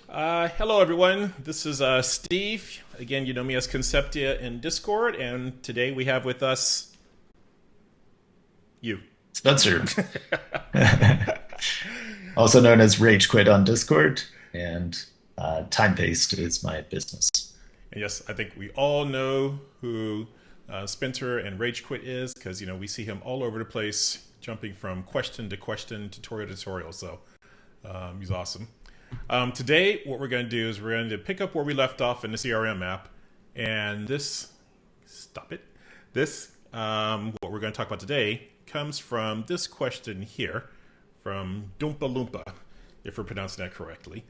Hello, everyone. This is Steve. Again, you know me as Conceptia in Discord, and today we have with us you. Spencer, also known as Rage Quit on Discord, and Time Paste is my business. And yes, I think we all know who Spencer and Rage Quit is because we see him all over the place, jumping from question to question, tutorial to tutorial. So he's awesome. Today, what we're going to do is we're going to pick up where we left off in the CRM app, and stop it. What we're going to talk about today comes from this question here from Doompa Loompa, if we're pronouncing that correctly.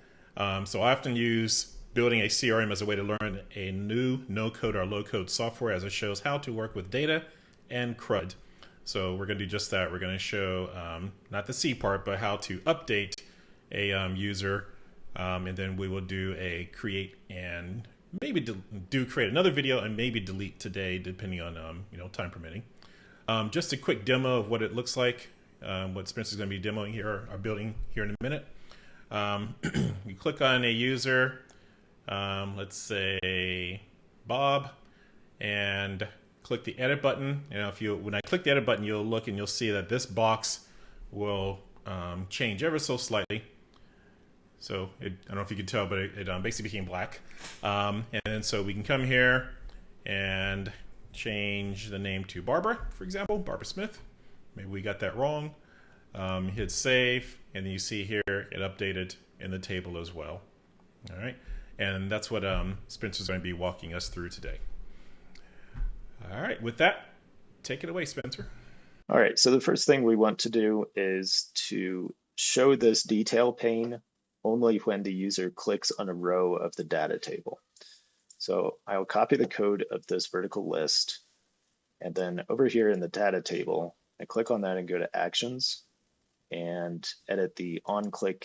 So I often use building a CRM as a way to learn a new no-code or low-code software as it shows how to work with data and CRUD. So we're going to do just that. We're going to show not the C part, but how to update a user, and then we will do a create and maybe create another video and maybe delete today, depending on time permitting. Just a quick demo of what it looks like, what Spencer's going to be demoing here or building here in a minute. You click on a user, let's say Bob, and click the edit button. When I click the edit button, you'll look and you'll see that this box will change ever so slightly. So I don't know if you can tell, but it basically became black. And then so we can come here and change the name to Barbara, for example, Barbara Smith. Maybe we got that wrong. Hit save, and then you see here it updated in the table as well. All right, and that's what Spencer's going to be walking us through today. All right, with that, take it away, Spencer. All right, so the first thing we want to do is to show this detail pane only when the user clicks on a row of the data table. So I'll copy the code of this vertical list, and then over here in the data table, I click on that and go to Actions and edit the onClick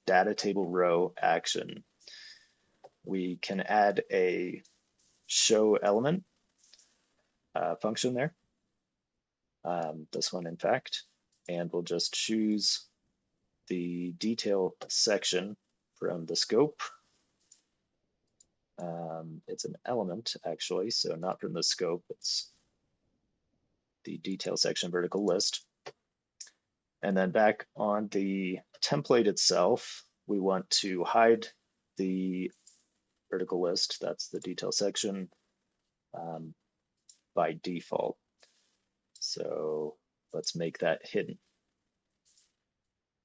data table row action. We can add a show element function there, this one in fact, and we'll just choose the detail section from the scope. It's an element actually, so not from the scope, it's the detail section vertical list. And then back on the template itself, we want to hide the vertical list, that's the detail section, by default. So let's make that hidden.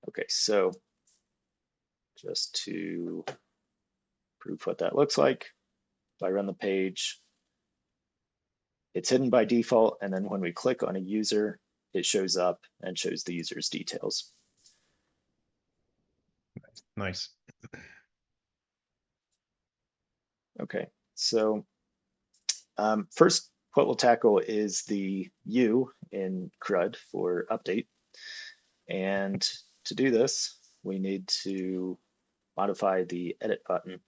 Okay, so just to prove what that looks like, if I run the page, it's hidden by default, and then when we click on a user, it shows up and shows the user's details. Nice. Okay, so first, what we'll tackle is the U in CRUD for update. And to do this, we need to modify the edit button.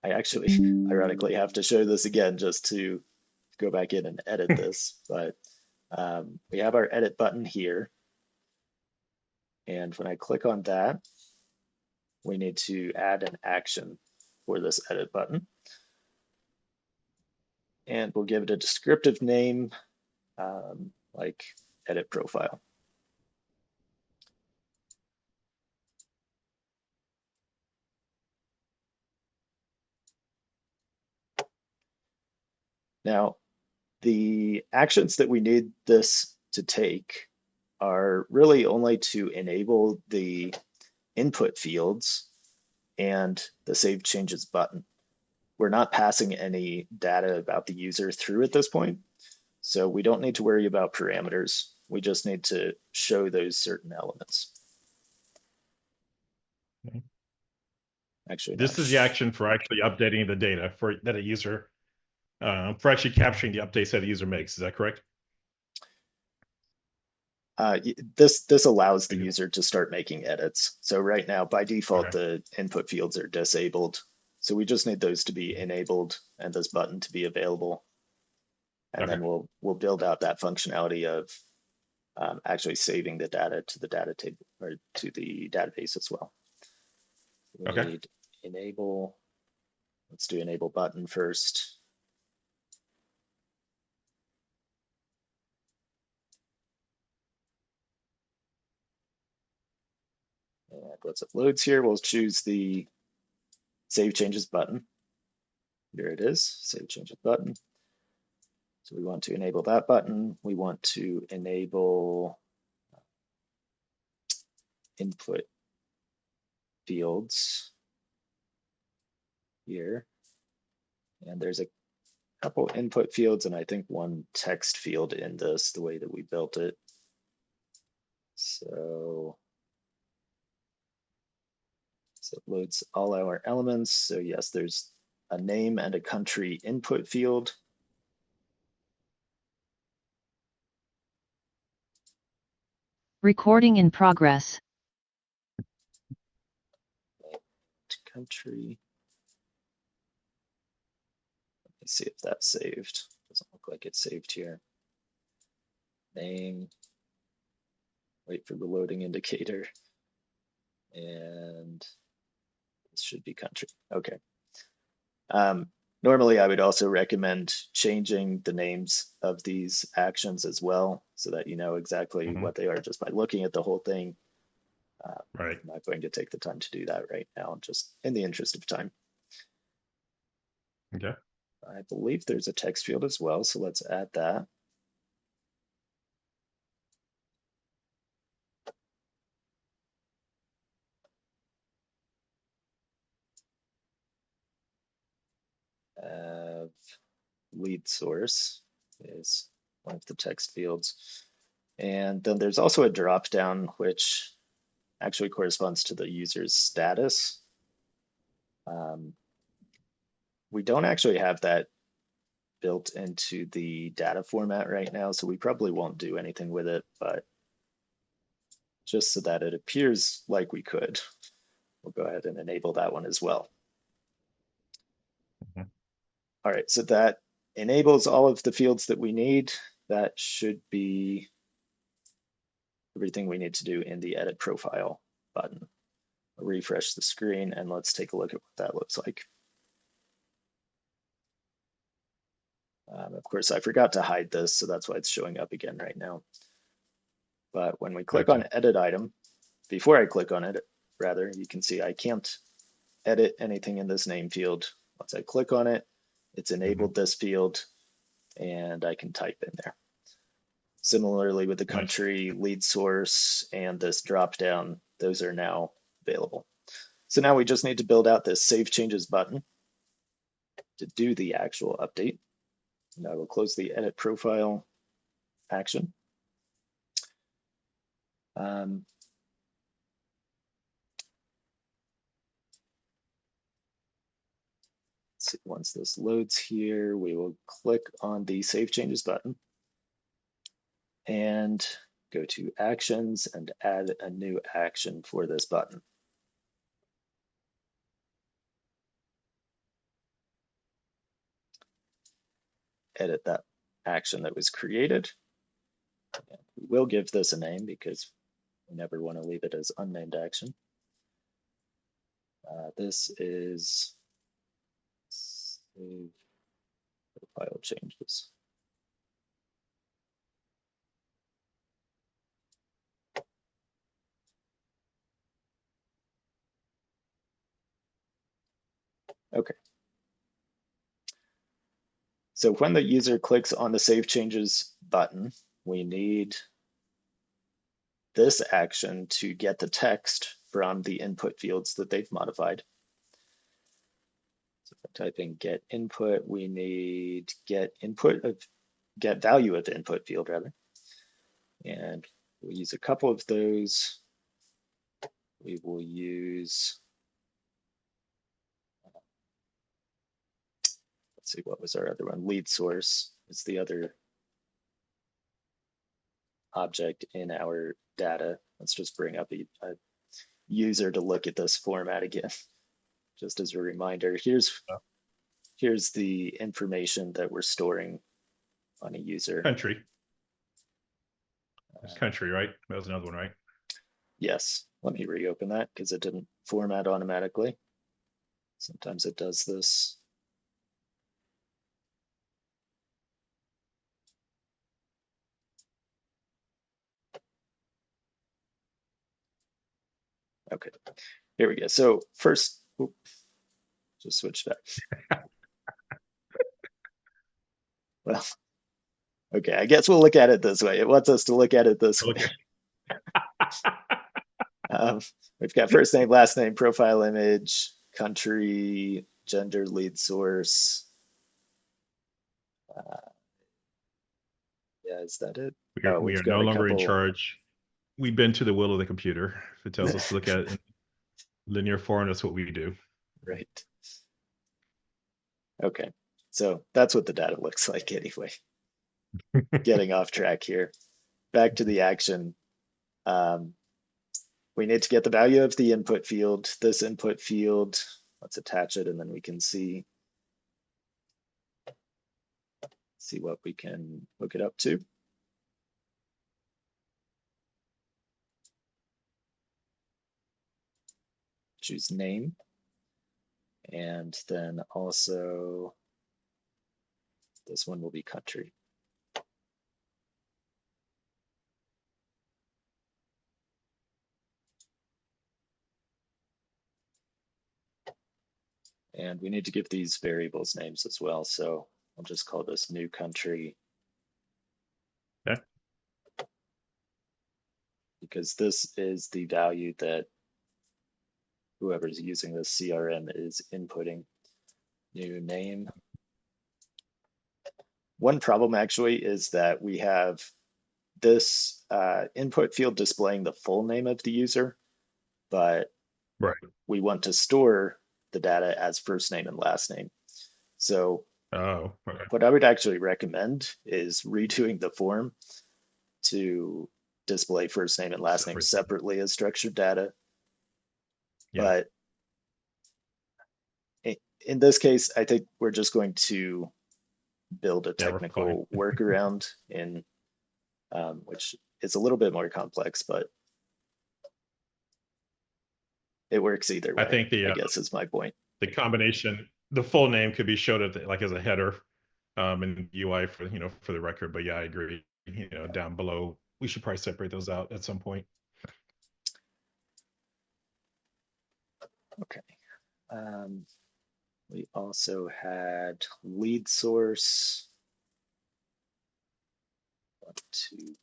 I actually, ironically, have to show this again just to go back in and edit this, but we have our edit button here. And when I click on that, we need to add an action for this edit button. And we'll give it a descriptive name, like edit profile. Now, the actions that we need this to take are really only to enable the input fields and the Save Changes button. We're not passing any data about the user through at this point, so we don't need to worry about parameters. We just need to show those certain elements. Okay. Actually, This is the action for actually updating the data that a user, for actually capturing the updates that a user makes. Is that correct? This allows the user to start making edits. So right now, by default, Okay. the input fields are disabled. So we just need those to be enabled and this button to be available. And Okay. then we'll build out that functionality of actually saving the data to the data table or to the database as well. We Okay. need enable. Let's do enable button first. And once it loads here, we'll choose the Save Changes button. Here it is, Save Changes button. So we want to enable that button. We want to enable input fields here. And there's a couple input fields and I think one text field in this, the way that we built it. So it loads all our elements. So yes, there's a name and a country input field. Recording in progress. Country. Let me see if that's saved. Doesn't look like it's saved here. Name. Wait for the loading indicator. And this should be country. Okay. Normally, I would also recommend changing the names of these actions as well, so that you know exactly what they are just by looking at the whole thing. Right. I'm not going to take the time to do that right now, just in the interest of time. Okay. I believe there's a text field as well, so let's add that. Lead source is one of the text fields. And then there's also a drop down, which actually corresponds to the user's status. We don't actually have that built into the data format right now, so we probably won't do anything with it, but just so that it appears like we could, we'll go ahead and enable that one as well. All right, so that enables all of the fields that we need. That should be everything we need to do in the edit profile button. I'll refresh the screen and let's take a look at what that looks like. Of course, I forgot to hide this, so that's why it's showing up again right now. But when we click on edit item, before I click on it, rather, you can see I can't edit anything in this name field. Once I click on it, it's enabled this field and I can type in there. Similarly with the country, lead source, and this dropdown, those are now available. So now we just need to build out this Save Changes button to do the actual update. And I will close the Edit Profile action. Let's see, once this loads here, we will click on the Save Changes button and go to Actions and add a new action for this button. Edit that action that was created. And we will give this a name because we never want to leave it as unnamed action. This is Save Profile Changes. Okay. So when the user clicks on the Save Changes button, we need this action to get the text from the input fields that they've modified. So if I type in get input, we need get value of the input field rather. And we'll use a couple of those. We will use, let's see, what was our other one? Lead source is the other object in our data. Let's just bring up a user to look at this format again. Just as a reminder, here's the information that we're storing on a user. Country. It's country, right? That was another one, right? Yes. Let me reopen that because it didn't format automatically. Sometimes it does this. Okay, here we go. So first, just switch back. Well, okay, I guess we'll look at it this way. It wants us to look at it this way. Okay. We've got first name, last name, profile image, country, gender, lead source. Yeah, is that it? Oh, We we've are no got a longer in couple. charge. We bend to the will of the computer. If it tells us to look at it in linear form, that's what we do. Right. Okay, so that's what the data looks like anyway. Getting off track here. Back to the action. Um, we need to get the value of the input field. This input field, let's attach it and then we can see what we can hook it up to. Choose name. And then also this one will be country. And we need to give these variables names as well. So I'll just call this new country. Okay. Because this is the value that whoever's using this CRM is inputting. New name. One problem actually is that we have this input field displaying the full name of the user, but Right. we want to store the data as first name and last name. So Oh, okay. what I would actually recommend is redoing the form to display first name and last name Separate. separately as structured data. Yeah. But in this case, I think we're just going to build a Yeah, we're fine. technical workaround in which is a little bit more complex, but it works either I way, think I guess is my point. the combination, the full name could be showed at like as a header in the UI for for the record. But yeah, I agree. Down below, we should probably separate those out at some point. Okay. We also had lead source. Want to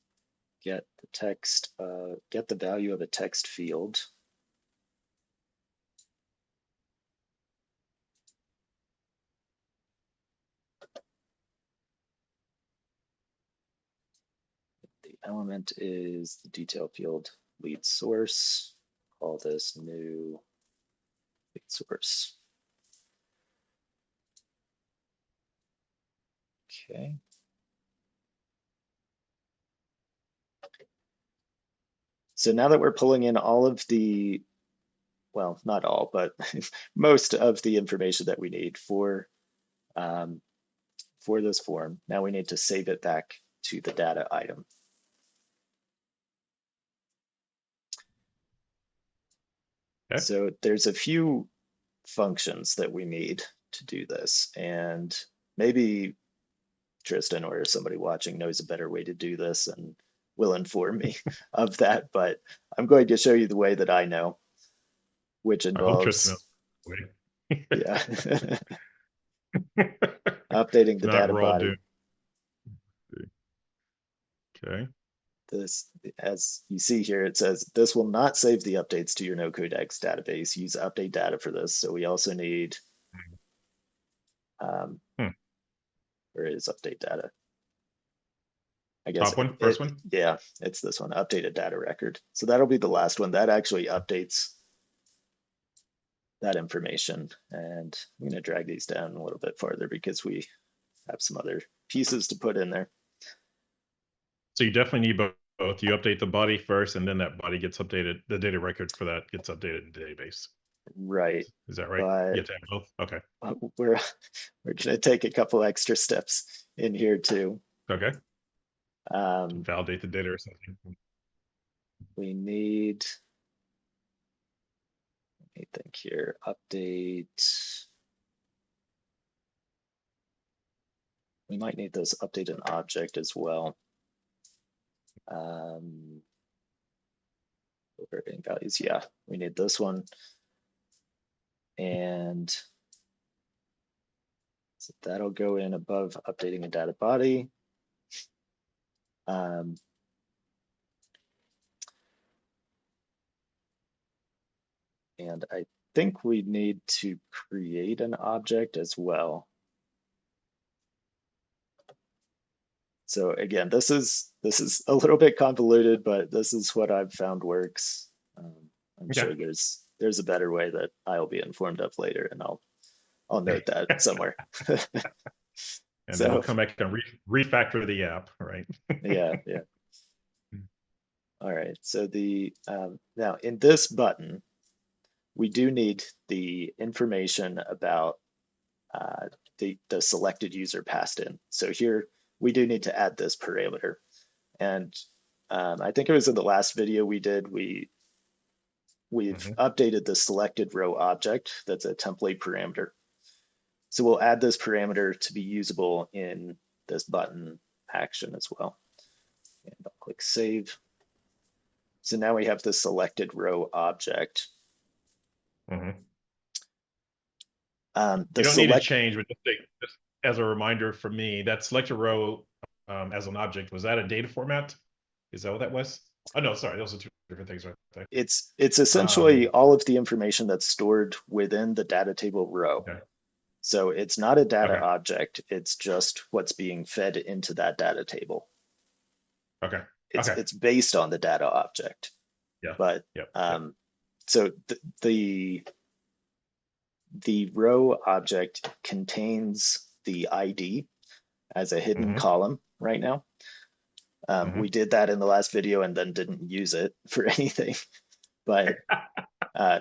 get the text, get the value of a text field. The element is the detail field lead source. Call this new lead source. Okay. So now that we're pulling in all of the, well, not all, but most of the information that we need for this form, now we need to save it back to the data item. Okay. So there's a few functions that we need to do this, and maybe Tristan or somebody watching knows a better way to do this and will inform me of that, but I'm going to show you the way that I know, which I hope Tristan involves, knows. yeah, updating the Not data we're all body. doomed. Okay. This, as you see here, it says this will not save the updates to your NoCode-X database. Use update data for this. So we also need, where is update data? I guess Top one, first one. yeah, it's this one, updated data record. So that'll be the last one. That actually updates that information. And I'm going to drag these down a little bit farther because we have some other pieces to put in there. So you definitely need both. You update the body first, and then that body gets updated. The data record for that gets updated in the database. Right. Is that right? But You have to have both. Okay. we're going to take a couple extra steps in here too. Okay. Validate the data or something. We need me think here. Update. We might need this update an object as well. Overriding values, yeah, we need this one. And so that'll go in above updating the data body. And I think we need to create an object as well. So again, this is a little bit convoluted, but this is what I've found works. I'm sure there's a better way that I'll be informed of later, and I'll note that somewhere. And then we'll come back and refactor the app, right? Yeah. All right. So now in this button, we do need the information about the selected user passed in. So here we do need to add this parameter. And I think it was in the last video we did, we've updated the selected row object. That's a template parameter. So we'll add this parameter to be usable in this button action as well. And I'll click save. So now we have the selected row object. You don't need to change, but just as a reminder for me, that selected row as an object, was that a data format? Is that what that was? Oh no, sorry, those are two different things right there. It's essentially all of the information that's stored within the data table row. Okay. So it's not a data object, it's just what's being fed into that data table. Okay. It's based on the data object. Yeah. But so the row object contains the ID as a hidden column right now. We did that in the last video and then didn't use it for anything, but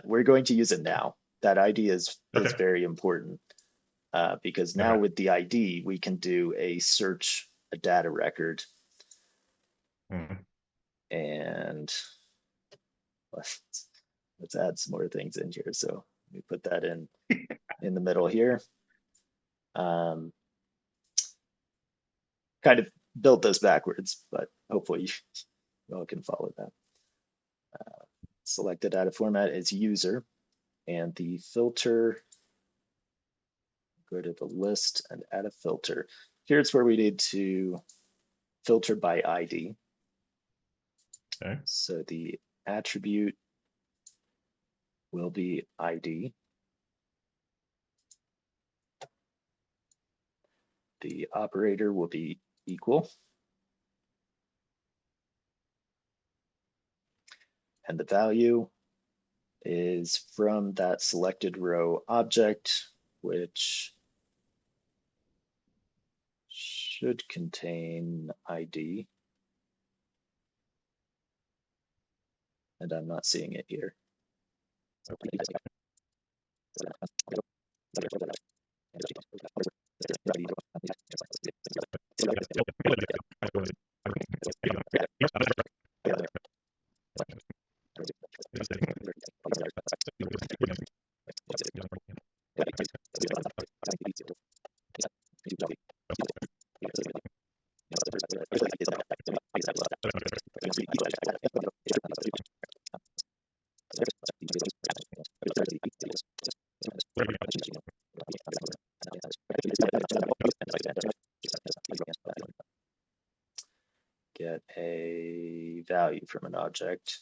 we're going to use it now. That ID is very important because now with the ID, we can do a search a data record. And let's add some more things in here. So let me put that in the middle here. Kind of built this backwards, but hopefully you all can follow that. Select the data format as user, and the filter, go to the list and add a filter. Here's where we need to filter by ID. Okay. So the attribute will be ID. The operator will be equal. And the value is from that selected row object, which should contain ID. And I'm not seeing it here. Get a value from an object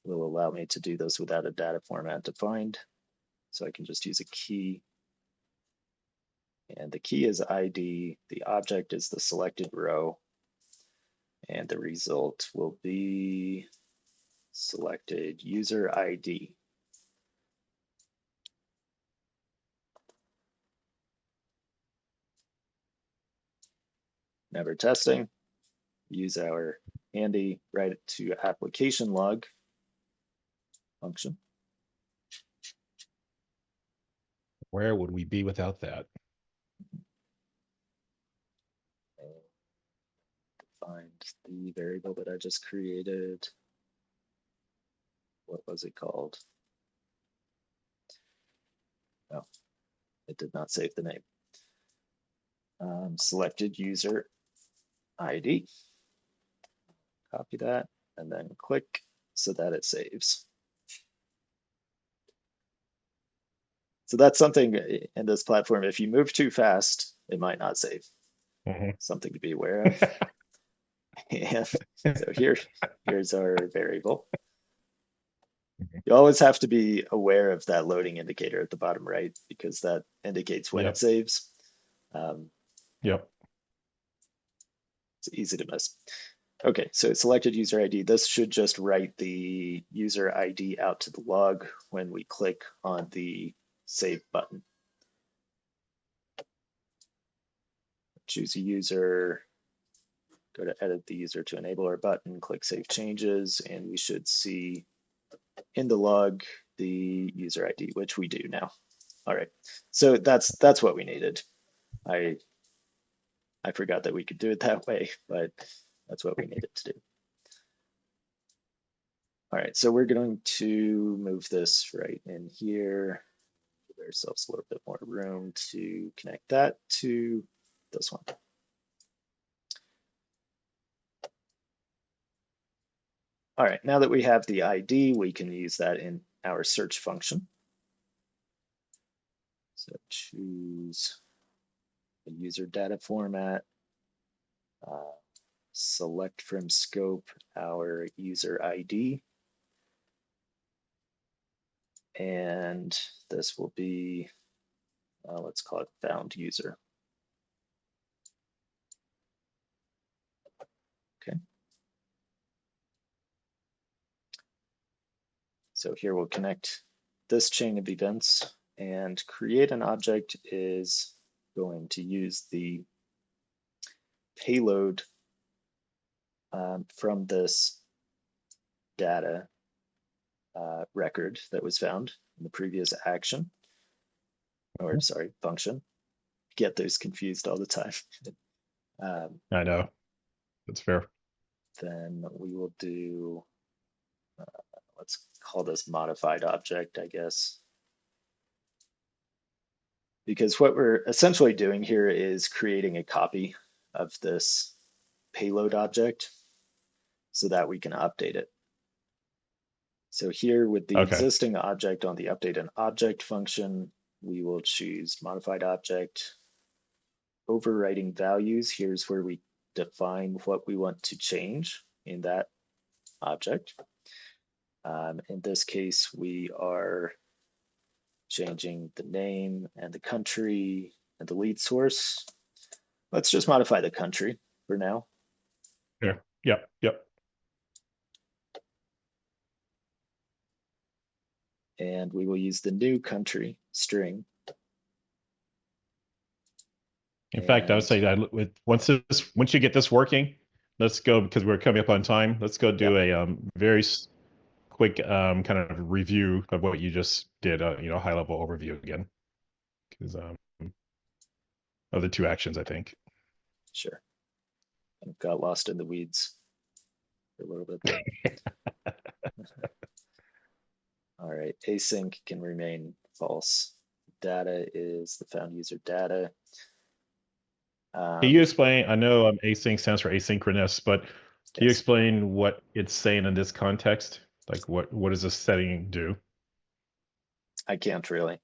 will allow me to do this without a data format defined. So I can just use a key. And the key is ID. The object is the selected row. And the result will be selected user ID. Now for testing, use our handy write it to application log function. Where would we be without that? Find the variable that I just created. What was it called? Oh, it did not save the name. Selected user ID. Copy that and then click so that it saves. So that's something in this platform. If you move too fast, it might not save. Something to be aware of. And so here's our variable. You always have to be aware of that loading indicator at the bottom right, because that indicates when it saves. Yep. It's easy to miss. Okay, so selected user ID. This should just write the user ID out to the log when we click on the save button. Choose a user, go to edit the user to enabler button, click save changes, and we should see in the log the user ID, which we do now. All right, so that's what we needed. I forgot that we could do it that way, but that's what we needed to do. All right, so we're going to move this right in here. Give ourselves a little bit more room to connect that to this one. All right, now that we have the ID, we can use that in our search function. So choose a user data format, select from scope our user ID, and this will be, let's call it found user. Okay. So here we'll connect this chain of events, and create an object is going to use the payload from this data record that was found in the previous action, or sorry, function. Get those confused all the time. I know. That's fair. Then we will do, let's call this modified object, I guess. Because what we're essentially doing here is creating a copy of this payload object so that we can update it. So here with the existing object on the update an object function, we will choose modified object. Overwriting values, here's where we define what we want to change in that object. In this case, we are changing the name and the country and the lead source. Let's just modify the country for now. Yeah. Yep. And we will use the new country string. In fact, I would say that once you get this working, let's go, because we're coming up on time. Let's go do a very quick kind of review of what you just did. High level overview again, because of the two actions, I think. Sure. I got lost in the weeds for a little bit there. All right, async can remain false. Data is the found user data. Can you explain? I know async stands for asynchronous, but can you explain what it's saying in this context? Like what does this setting do? I can't really.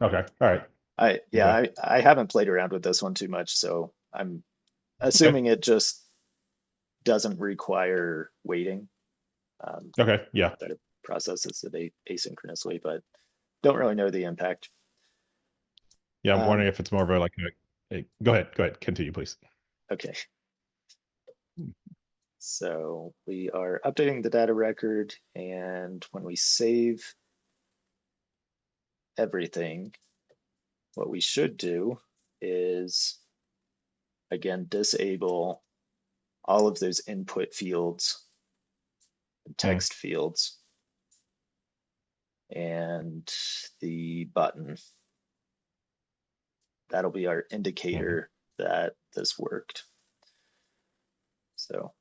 Okay, all right. I haven't played around with this one too much, so I'm assuming it just doesn't require waiting. Okay, yeah. That it processes it asynchronously, but don't really know the impact. Yeah, I'm wondering if it's more of a go ahead, continue, please. Okay. So we are updating the data record, and when we save everything, what we should do is, again, disable all of those input fields and text fields and the button. That'll be our indicator that this worked. So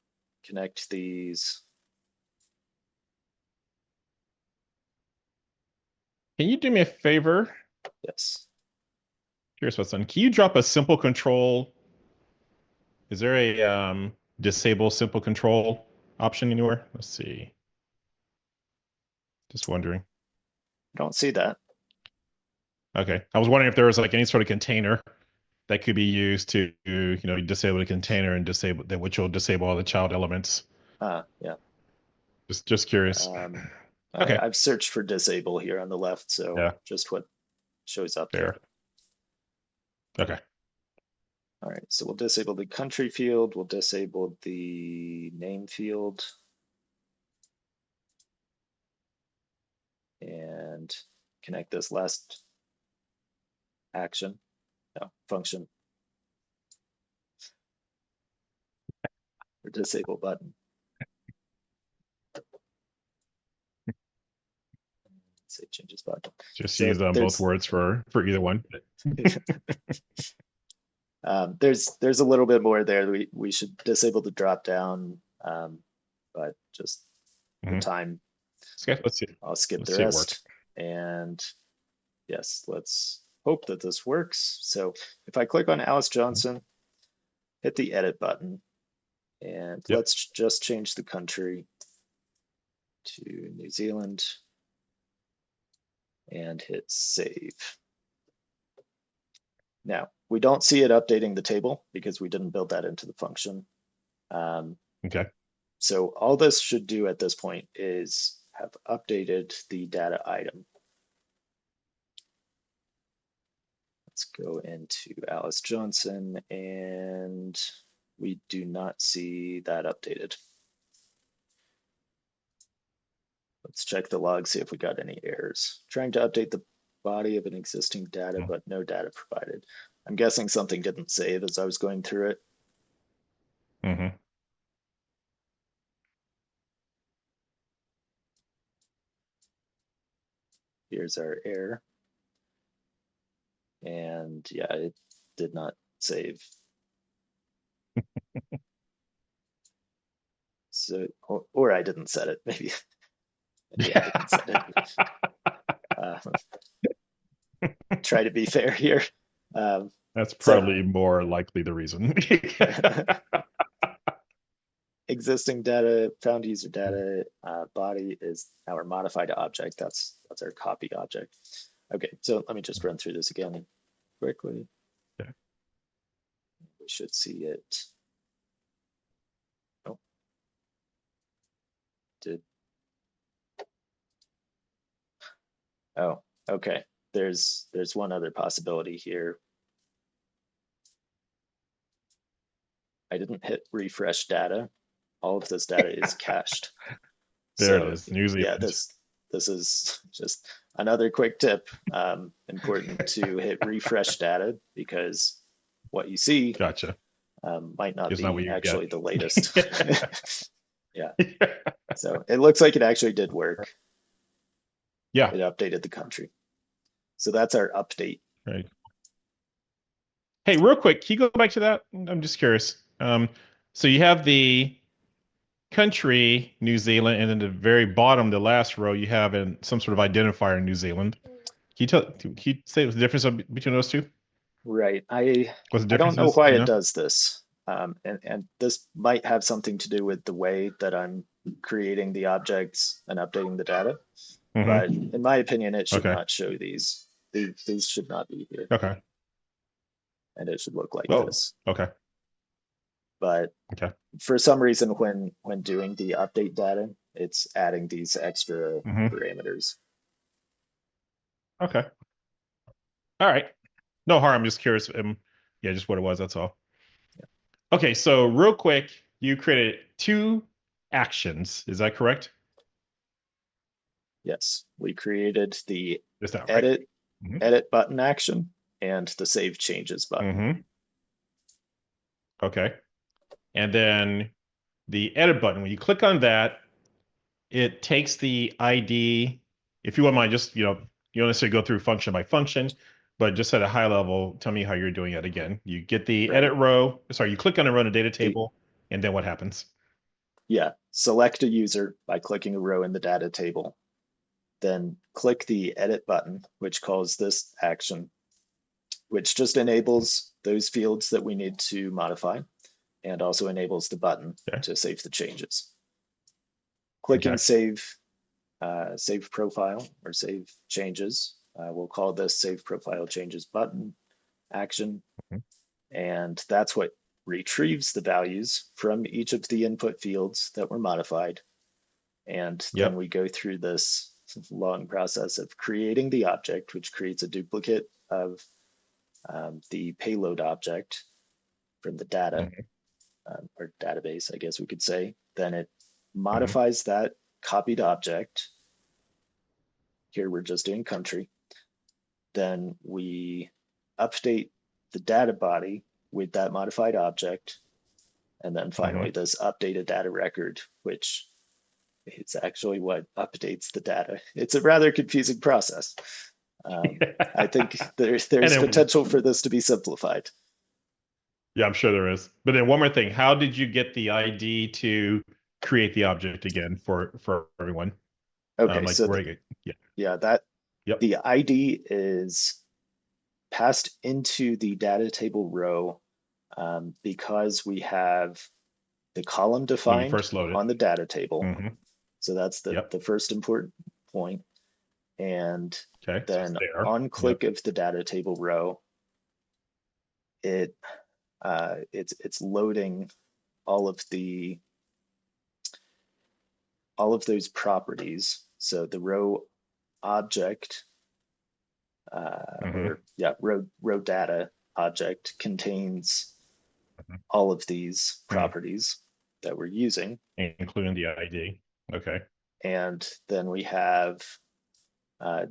connect these. Can you do me a favor? Yes. Here's what's done. Can you drop a simple control? Is there a disable simple control option anywhere? Let's see. Just wondering. I don't see that. Okay. I was wondering if there was like any sort of container that could be used to, disable the container and disable that, which will disable all the child elements. Yeah. Just curious. Okay. I've searched for disable here on the left, so Yeah. just what shows up There. Okay. All right, so we'll disable the country field, we'll disable the name field. And connect this last function or disable button. Save changes button. Just use both words for either one. There's a little bit more there. We should disable the drop down, but just the time. Okay, let's see. I'll skip the rest. And yes, let's hope that this works. So if I click on Alice Johnson, hit the edit button, and let's just change the country to New Zealand and hit save. Now, we don't see it updating the table because we didn't build that into the function. Okay. So all this should do at this point is have updated the data item. Let's go into Alice Johnson, and we do not see that updated. Let's check the log, see if we got any errors. Trying to update the body of an existing data, but no data provided. I'm guessing something didn't save as I was going through it. Here's our error. And yeah, it did not save. So, or I didn't set it, maybe. Maybe I didn't set it. Try to be fair here. That's probably more likely the reason. Existing data, found user data, body is our modified object. That's our copy object. Okay, so let me just run through this again quickly. Okay. We should see it. Oh, oh, okay. There's one other possibility here. I didn't hit refresh data. All of this data is cached. There it is. New Zealand. Yeah, this is just another quick tip. Important to hit refresh data because what you see might not be actually the latest. Yeah. So it looks like it actually did work. Yeah. It updated the country. So that's our update. Right. Hey, real quick, can you go back to that? I'm just curious. So you have the country, New Zealand, and then the very bottom, the last row, you have some sort of identifier in New Zealand. Can you say what's the difference between those two? Right. I don't know why it does this. And this might have something to do with the way that I'm creating the objects and updating the data. But in my opinion, it should not show these. These should not be here. Okay. And it should look like this. Okay. But for some reason, when doing the update data, it's adding these extra parameters. Okay. All right. No harm. I'm just curious. Yeah, just what it was. That's all. Yeah. Okay. So real quick, you created 2 actions. Is that correct? Yes. We created the edit button action and the save changes button. Okay. And then the edit button, when you click on that, it takes the ID. If you wouldn't mind, just, you don't necessarily go through function by function, but just at a high level, tell me how you're doing it again. You get the edit row. Sorry, you click on a row in a data table, and then what happens? Yeah. Select a user by clicking a row in the data table. then click the edit button, which calls this action, which just enables those fields that we need to modify and also enables the button to save the changes. Clicking save profile or save changes. We'll call this save profile changes button action. And that's what retrieves the values from each of the input fields that were modified. And then we go through this long process of creating the object, which creates a duplicate of the payload object from the data or database, I guess we could say. Then it modifies that copied object. Here we're just doing country. Then we update the data body with that modified object. And then finally this updated data record, which is actually what updates the data. It's a rather confusing process. I think there's potential for this to be simplified. Yeah, I'm sure there is. But then one more thing, how did you get the ID to create the object again for everyone? Okay, like so the ID is passed into the data table row because we have the column defined on the data table. So that's the first important point. And then on click of the data table row, it's loading all of those properties. So the row object, row data object contains all of these properties that we're using, including the ID. Okay. And then we have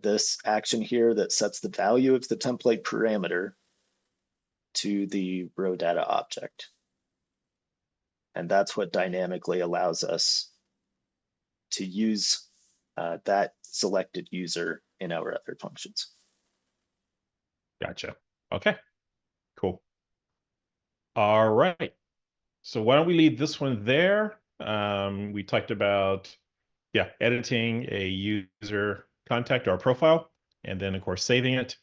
this action here that sets the value of the template parameter to the row data object. And that's what dynamically allows us to use that selected user in our other functions. Gotcha. Okay, cool. All right. So why don't we leave this one there? We talked about, editing a user contact or profile, and then of course saving it.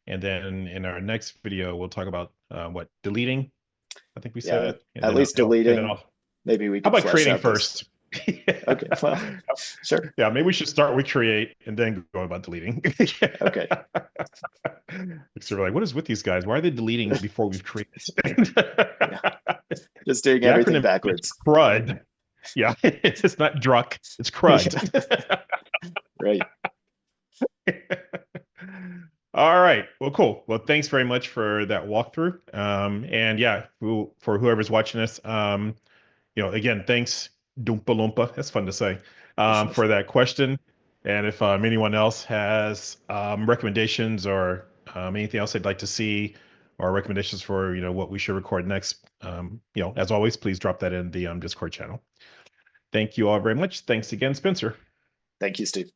And then in our next video, we'll talk about deleting. I think we said at least deleting. Maybe we could. How about creating first? Okay, well, sure. Yeah, maybe we should start with create and then go about deleting. Okay. So we're like, what is with these guys? Why are they deleting before we've created? Just doing everything backwards. CRUD. Yeah, it's not druck, it's CRUD. Right. All right. Well, cool. Well, thanks very much for that walkthrough. And for whoever's watching this, again, thanks, Doompa Loompa. That's fun to say, for that question. And if anyone else has recommendations or anything else they'd like to see, or recommendations for what we should record next, as always, please drop that in the Discord channel. Thank you all very much. Thanks again, Spencer. Thank you, Steve.